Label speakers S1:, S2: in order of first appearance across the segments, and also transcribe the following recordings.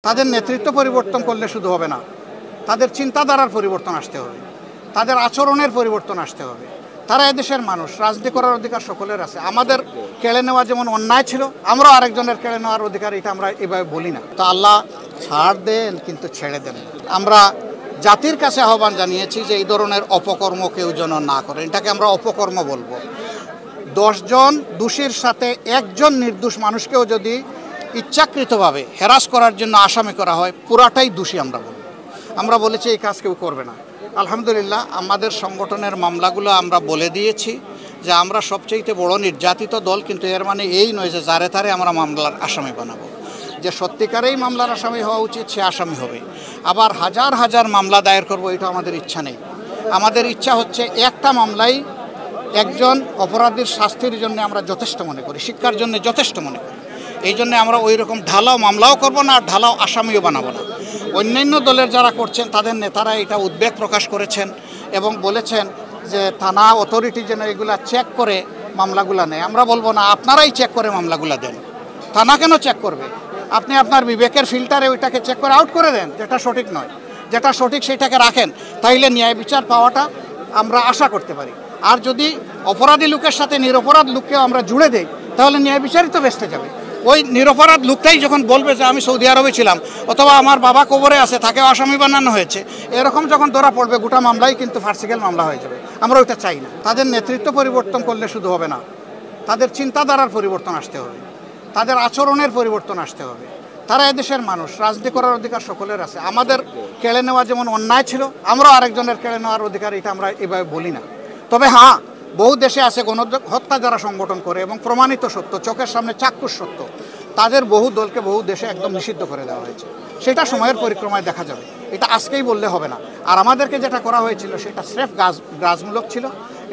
S1: তাদের নেতৃত্ব পরিবর্তন করলে শুধু হবে না, তাদের চিন্তাধারার পরিবর্তন আসতে হবে, তাদের আচরণের পরিবর্তন আসতে হবে। তারা এদেশের মানুষ, রাজনীতি করার অধিকার সকলের আছে। আমাদের কেড়ে নেওয়া যেমন অন্যায় ছিল, আমরাও আরেকজনের কেড়ে নেওয়ার অধিকার, এটা আমরা এভাবে বলি না। তো আল্লাহ ছাড় দেন কিন্তু ছেড়ে দেন। আমরা জাতির কাছে আহ্বান জানিয়েছি যে এই ধরনের অপকর্ম কেউ যেন না করে, এটাকে আমরা অপকর্ম বলবো। 10 জন দোষীর সাথে একজন নির্দোষ মানুষকেও যদি ইচ্ছাকৃতভাবে হ্যারাস করার জন্য আসামি করা হয়, পুরাটাই দোষী আমরা বলব। আমরা বলেছি এই কাজ কেউ করবে না। আলহামদুলিল্লাহ আমাদের সংগঠনের মামলাগুলো আমরা বলে দিয়েছি যে আমরা সবচেয়ে বড় নির্যাতিত দল, কিন্তু এর মানে এই নয় যে যারে তারে আমরা মামলার আসামি বানাবো। যে সত্যিকারেই মামলার আসামি হওয়া উচিত সে আসামি হবে। আবার হাজার হাজার মামলা দায়ের করব এটা আমাদের ইচ্ছা নেই। আমাদের ইচ্ছা হচ্ছে একটা মামলাই একজন অপরাধীর শাস্তির জন্য আমরা যথেষ্ট মনে করি, শিক্ষার জন্য যথেষ্ট মনে করি। এই জন্য আমরা ওই রকম ঢালাও মামলাও করব না, আর ঢালাও আসামিও বানাবো না। অন্যান্য দলের যারা করছেন তাদের নেতারা এটা উদ্বেগ প্রকাশ করেছেন এবং বলেছেন যে থানা অথরিটি যেন এগুলা চেক করে মামলাগুলা নেয়। আমরা বলবো না, আপনারাই চেক করে মামলাগুলা দেন। থানা কেন চেক করবে? আপনি আপনার বিবেকের ফিল্টারে ওইটাকে চেক করে আউট করে দেন, যেটা সঠিক নয়। যেটা সঠিক সেইটাকে রাখেন, তাইলে ন্যায় বিচার পাওয়াটা আমরা আশা করতে পারি। আর যদি অপরাধী লোকের সাথে নিরপরাধ লোককেও আমরা জুড়ে দেই, তাহলে ন্যায় বিচারই তো বেঁচতে যাবে। ওই নিরপরাধ লোকটাই যখন বলবে যে আমি সৌদি আরবে ছিলাম, অথবা আমার বাবা কবরে আছে, তাকেও আসামি বানানো হয়েছে, এরকম যখন ধরা পড়বে, গোটা মামলাই কিন্তু ফার্সিক্যাল মামলা হয়ে যাবে। আমরা ওইটা চাই না। তাদের নেতৃত্ব পরিবর্তন করলে শুধু হবে না, তাদের চিন্তাধারার পরিবর্তন আসতে হবে, তাদের আচরণের পরিবর্তন আসতে হবে। তারা এদেশের মানুষ, রাজনীতি করার অধিকার সকলের আছে। আমাদের কেড়ে নেওয়া যেমন অন্যায় ছিল, আমরাও আরেকজনের কেড়ে নেওয়ার অধিকার, এটা আমরা এভাবে বলি না। তবে হ্যাঁ, বহু দেশে আছে গণহত্যা যারা সংগঠন করে এবং প্রমাণিত সত্য, চোখের সামনে চাক্ষুষ সত্য, তাদের বহু দলকে বহু দেশে একদম নিষিদ্ধ করে দেওয়া হয়েছে। সেটা সময়ের পরিক্রমায় দেখা যাবে, এটা আজকেই বললে হবে না। আর আমাদেরকে যেটা করা হয়েছিল সেটা স্রেফ গাছমূলক ছিল,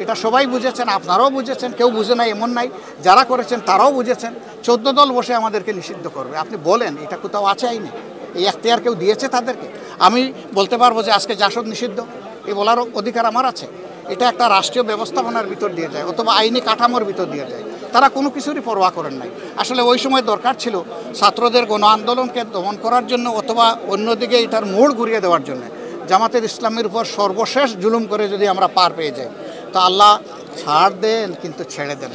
S1: এটা সবাই বুঝেছেন, আপনারাও বুঝেছেন, কেউ বুঝে নাই এমন নাই। যারা করেছেন তারাও বুঝেছেন। 14 দল বসে আমাদেরকে নিষিদ্ধ করবে, আপনি বলেন এটা কোথাও আছে আইনে? এই এখতিয়ার কেউ দিয়েছে তাদেরকে? আমি বলতে পারবো যে আজকে জাসদ নিষিদ্ধ, এই বলার অধিকার আমার আছে? এটা একটা রাষ্ট্রীয় ব্যবস্থাপনার ভিতর দিয়ে যায়, অথবা আইনি কাঠামোর ভিতর দিয়ে যায়। তারা কোনো কিছুরই পরোয়া করেন নাই। আসলে ওই সময় দরকার ছিল ছাত্রদের গণ আন্দোলনকে দমন করার জন্য, অথবা অন্যদিকে এটার মোড় ঘুরিয়ে দেওয়ার জন্য। জামাতের ইসলামের উপর সর্বশেষ জুলুম করে যদি আমরা পার পেয়ে যাই, তো আল্লাহ ছাড় দেন কিন্তু ছেড়ে দেন।